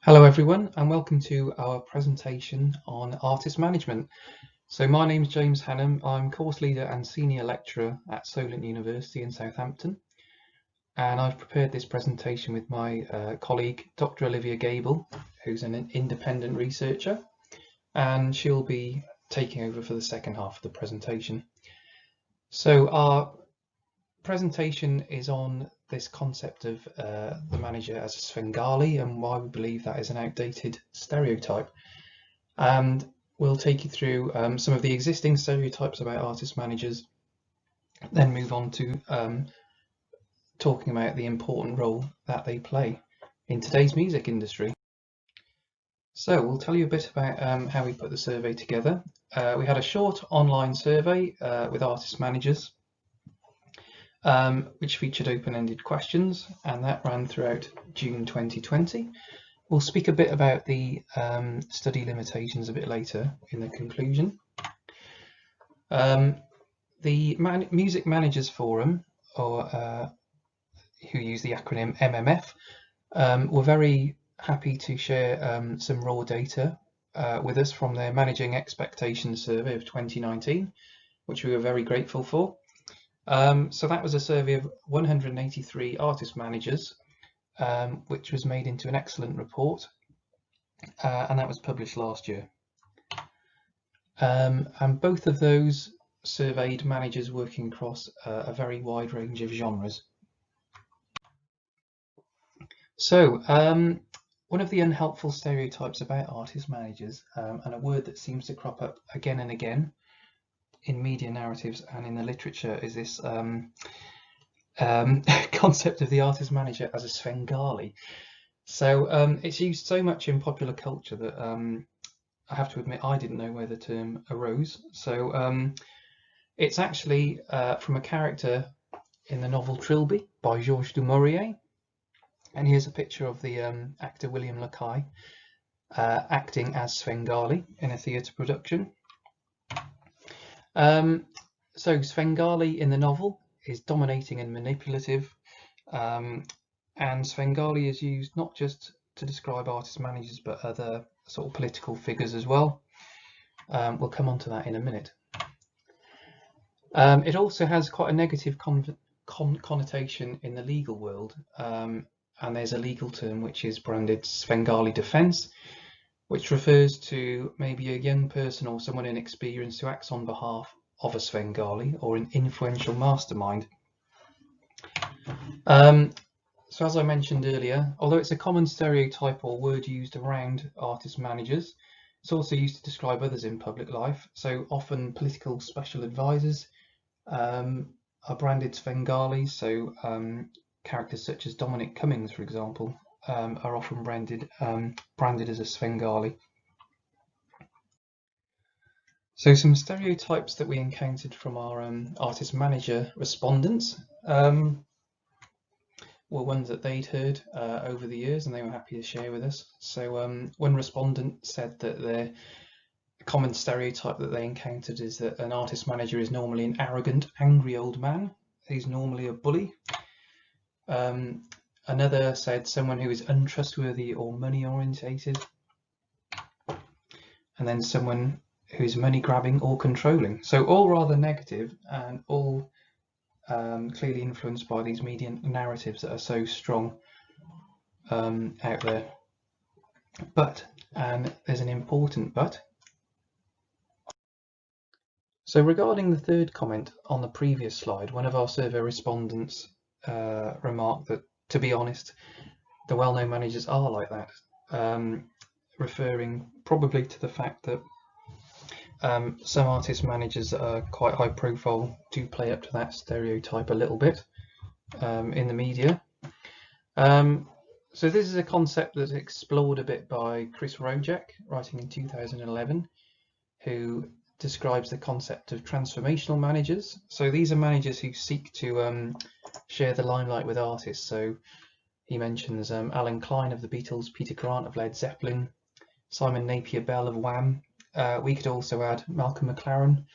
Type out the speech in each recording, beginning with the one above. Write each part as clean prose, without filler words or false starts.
Hello everyone and welcome to our presentation on artist management. So my name is James Hannam, I'm course leader and senior lecturer at Solent University in Southampton, and I've prepared this presentation with my colleague Dr. Olivia Gable, who's an independent researcher, and she'll be taking over for the second half of the presentation. So our presentation is on this concept of the manager as a Svengali and why we believe that is an outdated stereotype. And we'll take you through some of the existing stereotypes about artist managers, then move on to talking about the important role that they play in today's music industry. So we'll tell you a bit about how we put the survey together. We had a short online survey with artist managers, which featured open-ended questions, and that ran throughout June 2020. We'll speak a bit about the study limitations a bit later in the conclusion. The Music Managers Forum, or who use the acronym MMF, were very happy to share some raw data with us from their Managing Expectations survey of 2019, which we were very grateful for. So that was a survey of 183 artist managers, which was made into an excellent report, and that was published last year. And both of those surveyed managers working across a very wide range of genres. So one of the unhelpful stereotypes about artist managers, and a word that seems to crop up again and again in media narratives and in the literature, is this concept of the artist manager as a Svengali. So it's used so much in popular culture that I have to admit I didn't know where the term arose. So it's actually from a character in the novel Trilby by Georges du Maurier, and here's a picture of the actor William Lacaille acting as Svengali in a theatre production. So Svengali in the novel is dominating and manipulative, and Svengali is used not just to describe artist managers but other sort of political figures as well. We'll come on to that in a minute. It also has quite a negative connotation in the legal world, and there's a legal term which is branded Svengali defence, which refers to maybe a young person or someone inexperienced who acts on behalf of a Svengali or an influential mastermind. So as I mentioned earlier, although it's a common stereotype or word used around artist managers, it's also used to describe others in public life. So often political special advisors are branded Svengali. So characters such as Dominic Cummings, for example, are often branded as a Svengali. So some stereotypes that we encountered from our artist manager respondents were ones that they'd heard over the years and they were happy to share with us. So one respondent said that the common stereotype that they encountered is that an artist manager is normally an arrogant, angry old man. He's normally a bully. Another said someone who is untrustworthy or money orientated, and then someone who is money grabbing or controlling. So all rather negative and all clearly influenced by these media narratives that are so strong out there. But, and there's an important but. So regarding the third comment on the previous slide, one of our survey respondents remarked that, to be honest, the well-known managers are like that, referring probably to the fact that some artist managers that are quite high profile do play up to that stereotype a little bit in the media. So this is a concept that's explored a bit by Chris Rojek, writing in 2011, who describes the concept of transformational managers. So these are managers who seek to share the limelight with artists. So he mentions Alan Klein of the Beatles, Peter Grant of Led Zeppelin, Simon Napier Bell of Wham. We could also add Malcolm McLaren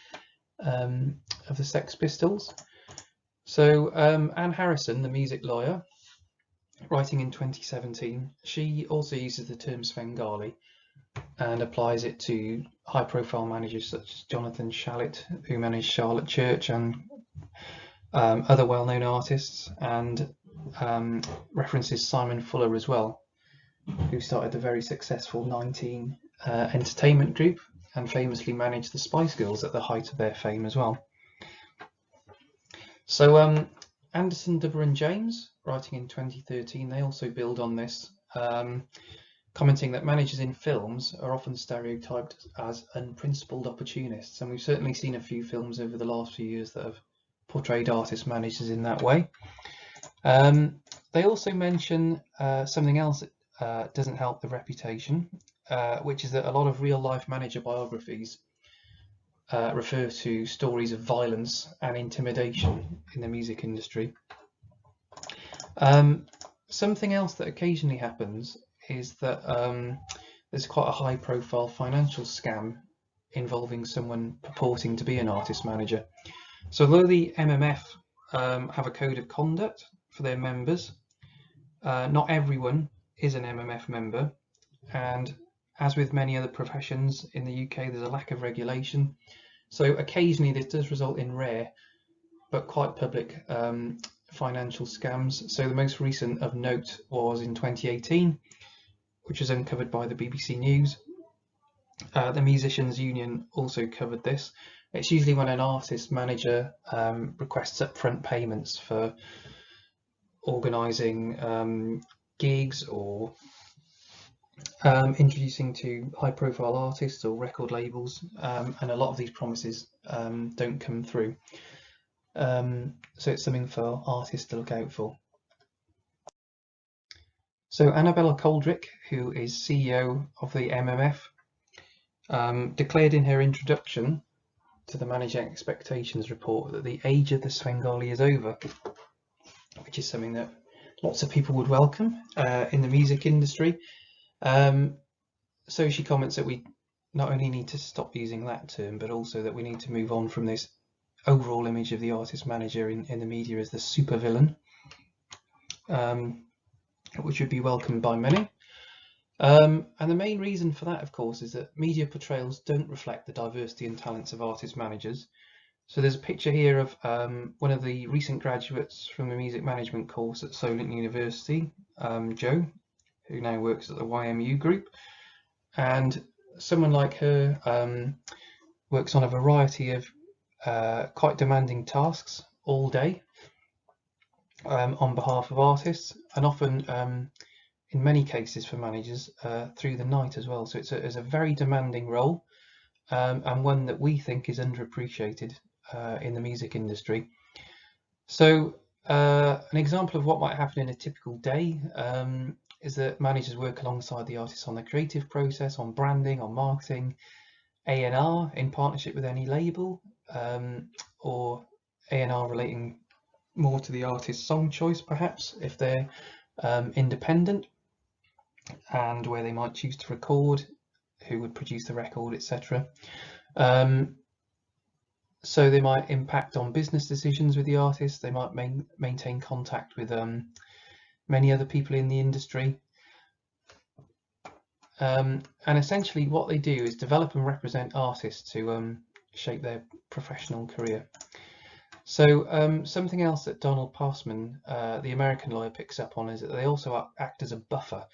of the Sex Pistols. So Anne Harrison, the music lawyer, writing in 2017, she also uses the term Svengali and applies it to high-profile managers such as Jonathan Shalit, who managed Charlotte Church, and other well-known artists, and references Simon Fuller as well, who started the very successful 19 Entertainment Group and famously managed the Spice Girls at the height of their fame as well. So Anderson, Dubber and James, writing in 2013, they also build on this, commenting that managers in films are often stereotyped as unprincipled opportunists, and we've certainly seen a few films over the last few years that have portrayed artist managers in that way. They also mention something else that doesn't help the reputation, which is that a lot of real-life manager biographies refer to stories of violence and intimidation in the music industry. Something else that occasionally happens is that there's quite a high-profile financial scam involving someone purporting to be an artist manager. So although the MMF have a code of conduct for their members, not everyone is an MMF member, and as with many other professions in the UK, there's a lack of regulation. So occasionally this does result in rare but quite public financial scams. So the most recent of note was in 2018, which was uncovered by the BBC News. The Musicians Union also covered this. It's usually when an artist manager requests upfront payments for organising gigs or introducing to high-profile artists or record labels, and a lot of these promises don't come through. So it's something for artists to look out for. So Annabella Coldrick, who is CEO of the MMF, declared in her introduction to the Managing Expectations report that the age of the Svengali is over, which is something that lots of people would welcome in the music industry. So she comments that we not only need to stop using that term, but also that we need to move on from this overall image of the artist manager in the media as the supervillain, which would be welcomed by many. And the main reason for that, of course, is that media portrayals don't reflect the diversity and talents of artist managers. So there's a picture here of one of the recent graduates from the music management course at Solent University, Jo, who now works at the YMU group. And someone like her works on a variety of quite demanding tasks all day on behalf of artists, and often in many cases for managers through the night as well. So it's a very demanding role, and one that we think is underappreciated in the music industry. So an example of what might happen in a typical day is that managers work alongside the artists on the creative process, on branding, on marketing, A&R in partnership with any label, or A&R relating more to the artist's song choice, perhaps, if they're independent, and where they might choose to record, who would produce the record, etc. So they might impact on business decisions with the artist. They might maintain contact with many other people in the industry. And essentially what they do is develop and represent artists to shape their professional career. So something else that Donald Passman, the American lawyer, picks up on is that they also act as a buffer,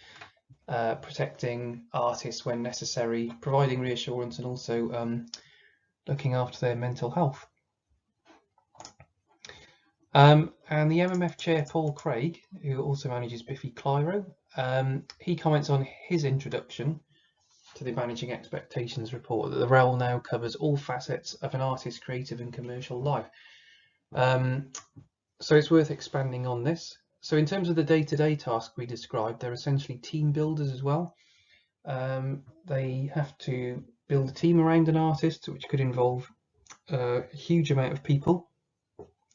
protecting artists when necessary, providing reassurance, and also looking after their mental health. And the MMF chair, Paul Craig, who also manages Biffy Clyro, he comments on his introduction to the Managing Expectations report that the role now covers all facets of an artist's creative and commercial life. So it's worth expanding on this. So in terms of the day-to-day task we described, they're essentially team builders as well. They have to build a team around an artist, which could involve a huge amount of people,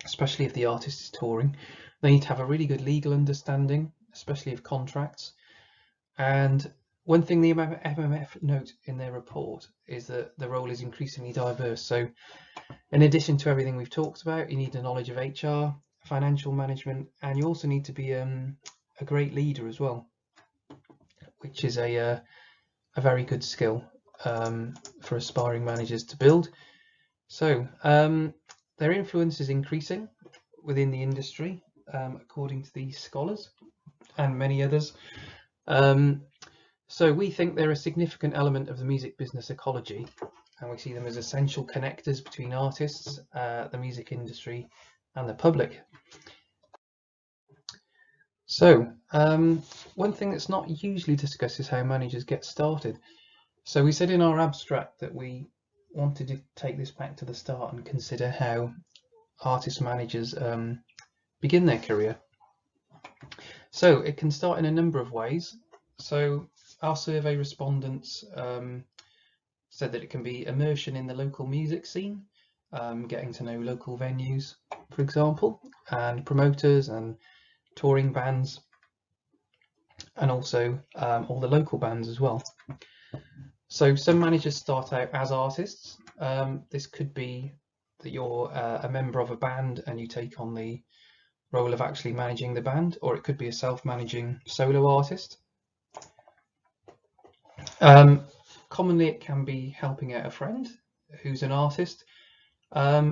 especially if the artist is touring. They need to have a really good legal understanding, especially of contracts. And one thing the MMF note in their report is that the role is increasingly diverse. So in addition to everything we've talked about, you need a knowledge of HR, financial management, and you also need to be a great leader as well, which is a very good skill for aspiring managers to build. So their influence is increasing within the industry, according to these scholars and many others. So we think they're a significant element of the music business ecology, and we see them as essential connectors between artists, the music industry, and the public. So one thing that's not usually discussed is how managers get started. So we said in our abstract that we wanted to take this back to the start and consider how artist managers begin their career. So it can start in a number of ways. So our survey respondents said that it can be immersion in the local music scene, getting to know local venues, for example, and promoters and touring bands, and also all the local bands as well. So some managers start out as artists. This could be that you're a member of a band and you take on the role of actually managing the band, or it could be a self-managing solo artist. Commonly it can be helping out a friend who's an artist.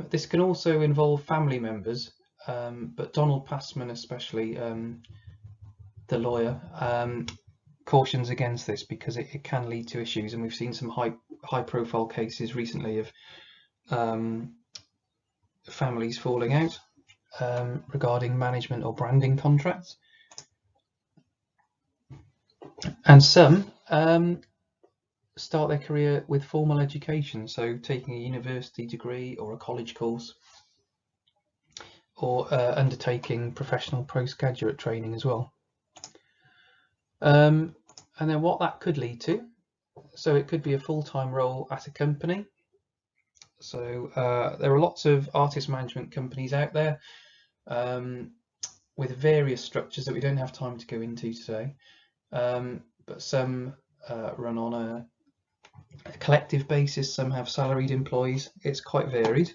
This can also involve family members, but Donald Passman especially, the lawyer, cautions against this because it can lead to issues, and we've seen some high profile cases recently of families falling out regarding management or branding contracts. And some start their career with formal education, so taking a university degree or a college course, or undertaking professional postgraduate training as well. And then what that could lead to, so it could be a full-time role at a company. So there are lots of artist management companies out there with various structures that we don't have time to go into today, but some run on a collective basis, some have salaried employees. It's quite varied.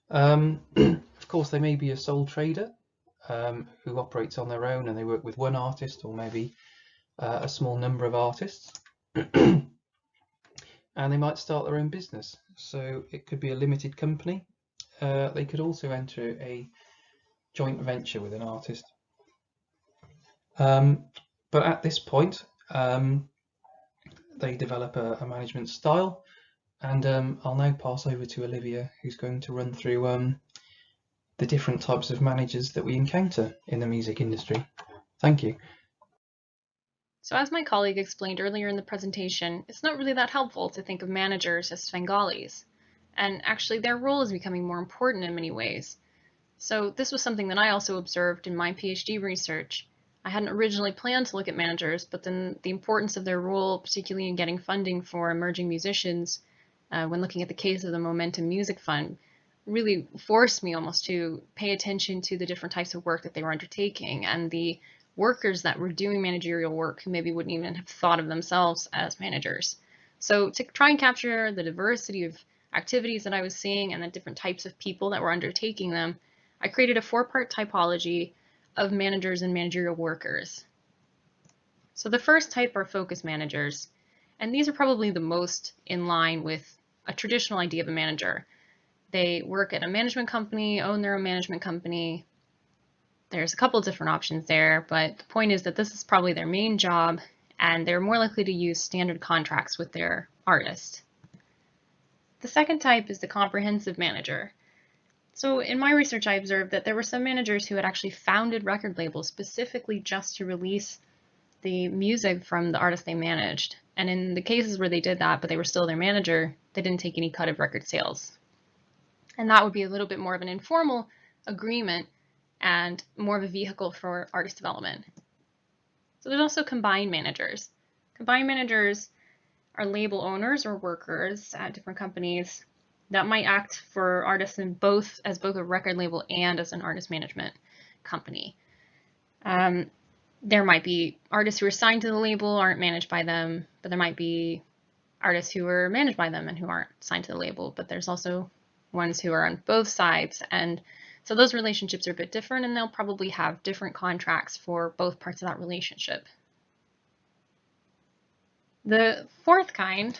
Of course, they may be a sole trader who operates on their own and they work with one artist or maybe a small number of artists. And they might start their own business. So it could be a limited company. They could also enter a joint venture with an artist. But at this point, they develop a management style. And I'll now pass over to Olivia, who's going to run through the different types of managers that we encounter in the music industry. Thank you. So as my colleague explained earlier in the presentation, it's not really that helpful to think of managers as Svengalis. And actually their role is becoming more important in many ways. So this was something that I also observed in my PhD research. I hadn't originally planned to look at managers, but then the importance of their role, particularly in getting funding for emerging musicians, when looking at the case of the Momentum Music Fund, really forced me almost to pay attention to the different types of work that they were undertaking and the workers that were doing managerial work who maybe wouldn't even have thought of themselves as managers. So to try and capture the diversity of activities that I was seeing and the different types of people that were undertaking them, I created a 4-part typology of managers and managerial workers. So the first type are focus managers, and these are probably the most in line with a traditional idea of a manager. They work at a management company, own their own management company. There's a couple of different options there, but the point is that this is probably their main job, and they're more likely to use standard contracts with their artist. The second type is the comprehensive manager. So in my research, I observed that there were some managers who had actually founded record labels specifically just to release the music from the artist they managed. And in the cases where they did that, but they were still their manager, they didn't take any cut of record sales. And that would be a little bit more of an informal agreement and more of a vehicle for artist development. So there's also combined managers. Combined managers are label owners or workers at different companies that might act for artists in both as both a record label and as an artist management company. There might be artists who are signed to the label, aren't managed by them, but there might be artists who are managed by them and who aren't signed to the label, but there's also ones who are on both sides, and So those relationships are a bit different, and they'll probably have different contracts for both parts of that relationship. The fourth kind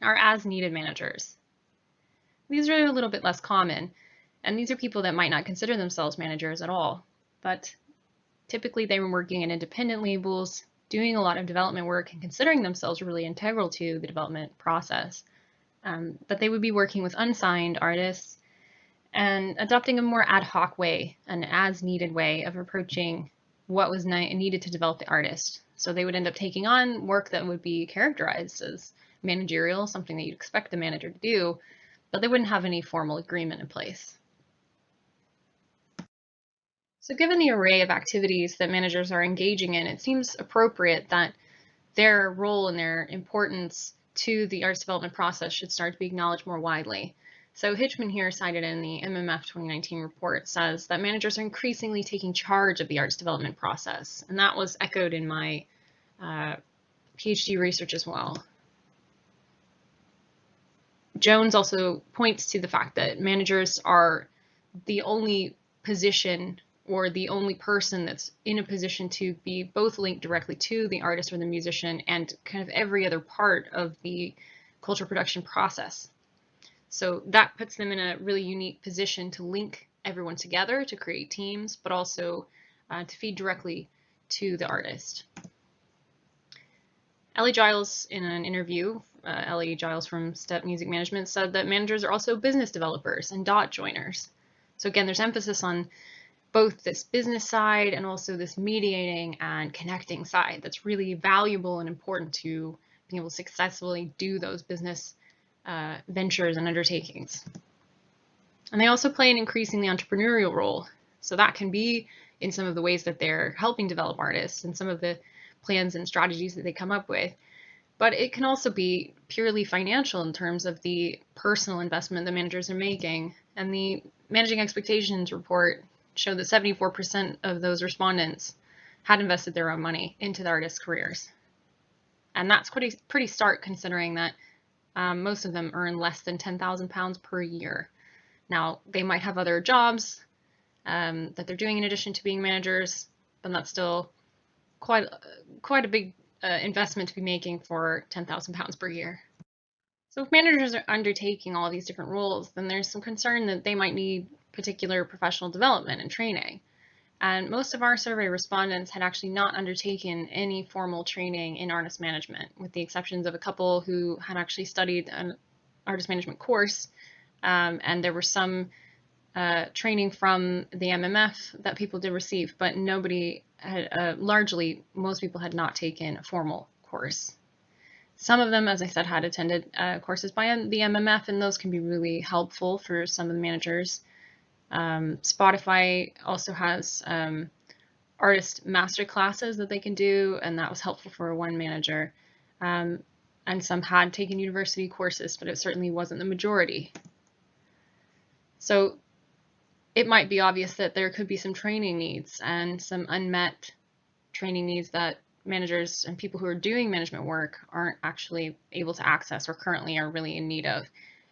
are as-needed managers. These are a little bit less common, and these are people that might not consider themselves managers at all, but typically they were working in independent labels, doing a lot of development work and considering themselves really integral to the development process. But they would be working with unsigned artists and adopting a more ad hoc way, an as-needed way of approaching what was needed to develop the artist. So they would end up taking on work that would be characterized as managerial, something that you'd expect the manager to do, but they wouldn't have any formal agreement in place. So given the array of activities that managers are engaging in, it seems appropriate that their role and their importance to the arts development process should start to be acknowledged more widely. So Hitchman here, cited in the MMF 2019 report, says that managers are increasingly taking charge of the arts development process, and that was echoed in my PhD research as well. Jones also points to the fact that managers are the only position or the only person that's in a position to be both linked directly to the artist or the musician and kind of every other part of the cultural production process. So that puts them in a really unique position to link everyone together to create teams, but also to feed directly to the artist. Ellie Giles, in an interview, Ellie Giles from Step Music Management, said that managers are also business developers and dot joiners. So again, there's emphasis on both this business side and also this mediating and connecting side that's really valuable and important to being able to successfully do those business ventures and undertakings. And they also play an increasingly entrepreneurial role. So that can be in some of the ways that they're helping develop artists and some of the plans and strategies that they come up with. But it can also be purely financial in terms of the personal investment that managers are making. And the Managing Expectations report showed that 74% of those respondents had invested their own money into the artists' careers. And that's pretty stark considering that most of them earn less than £10,000 per year. Now, they might have other jobs that they're doing in addition to being managers, but that's still quite a big investment to be making for £10,000 per year. So if managers are undertaking all these different roles, then there's some concern that they might need particular professional development and training. And most of our survey respondents had actually not undertaken any formal training in artist management, with the exceptions of a couple who had actually studied an artist management course, and there were some training from the MMF that people did receive, but nobody had, largely, most people had not taken a formal course. Some of them, as I said, had attended courses by the MMF, and those can be really helpful for some of the managers. Spotify also has artist master classes that they can do, and that was helpful for one manager. And some had taken university courses, but it certainly wasn't the majority. So it might be obvious that there could be some training needs and some unmet training needs that managers and people who are doing management work aren't actually able to access or currently are really in need of.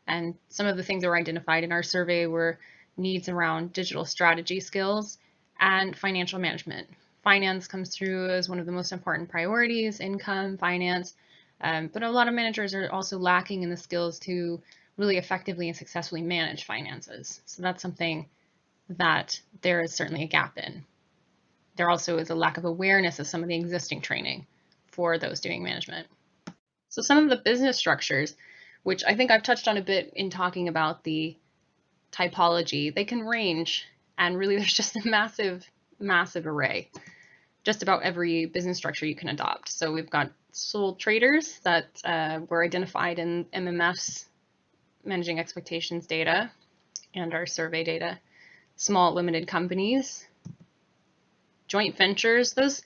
And some of the things that were identified in our survey were needs around digital strategy skills and financial management. Finance comes through as one of the most important priorities, income, finance, but a lot of managers are also lacking in the skills to really effectively and successfully manage finances. So that's something that there is certainly a gap in. There also is a lack of awareness of some of the existing training for those doing management. So some of the business structures, which I think I've touched on a bit in talking about the typology, they can range, and really there's just a massive array. Just about every business structure you can adopt. So we've got sole traders that were identified in MMF's Managing Expectations data and our survey data. Small limited companies, joint ventures, those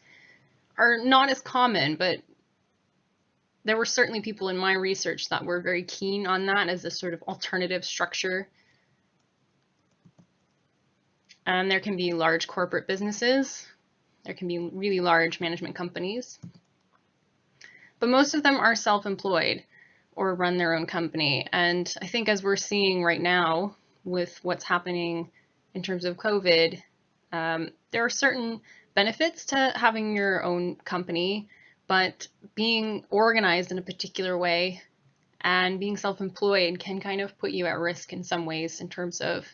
are not as common, but there were certainly people in my research that were very keen on that as a sort of alternative structure. And there can be large corporate businesses. There can be really large management companies. But most of them are self-employed or run their own company. And I think as we're seeing right now with what's happening in terms of COVID, there are certain benefits to having your own company, but being organized in a particular way and being self-employed can kind of put you at risk in some ways in terms of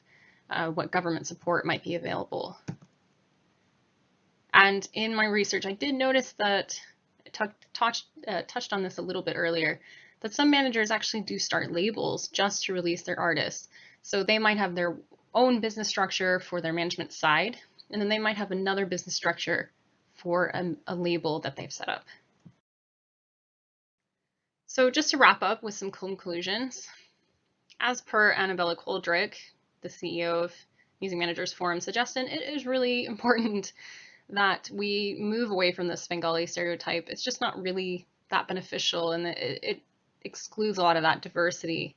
what government support might be available. And in my research, I did notice that, touched on this a little bit earlier, that some managers actually do start labels just to release their artists. So they might have their own business structure for their management side, and then they might have another business structure for a label that they've set up. So just to wrap up with some conclusions, as per Annabella Coldrick, the CEO of Music Managers Forum, suggested, it is really important that we move away from this Svengali stereotype. It's just not really that beneficial, and it excludes a lot of that diversity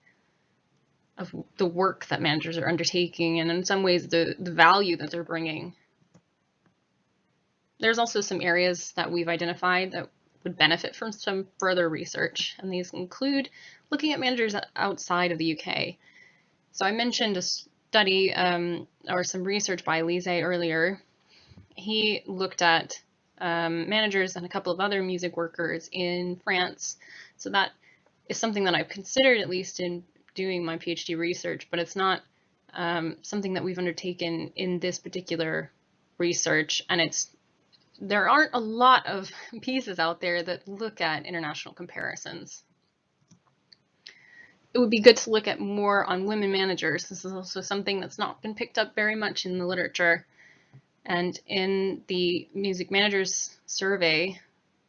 of the work that managers are undertaking, and in some ways the value that they're bringing. There's also some areas that we've identified that would benefit from some further research, and these include looking at managers outside of the UK. So I mentioned a study or some research by Lise earlier. He looked at managers and a couple of other music workers in France. So that is something that I've considered, at least in doing my PhD research, but it's not something that we've undertaken in this particular research. And there aren't a lot of pieces out there that look at international comparisons. It would be good to look at more on women managers. This is also something that's not been picked up very much in the literature. And in the Music Managers survey,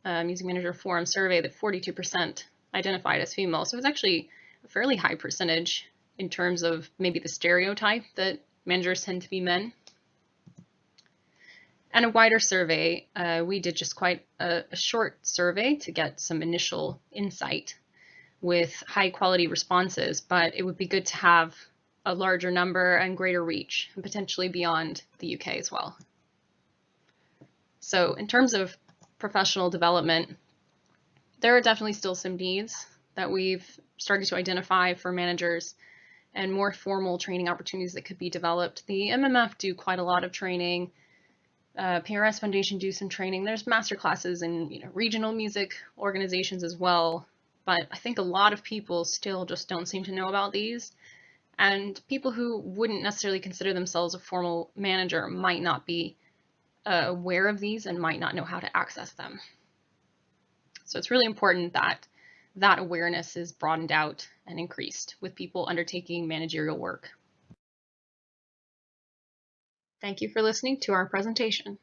Music Manager Forum survey, that 42% identified as female. So it's actually a fairly high percentage in terms of maybe the stereotype that managers tend to be men. And a wider survey, we did just quite a short survey to get some initial insight with high quality responses, but it would be good to have a larger number and greater reach, and potentially beyond the UK as well. So in terms of professional development, there are definitely still some needs that we've started to identify for managers, and more formal training opportunities that could be developed. The MMF do quite a lot of training. PRS Foundation do some training. There's master classes in regional music organizations as well, but I think a lot of people still just don't seem to know about these. And people who wouldn't necessarily consider themselves a formal manager might not be aware of these and might not know how to access them. So it's really important that that awareness is broadened out and increased with people undertaking managerial work. Thank you for listening to our presentation.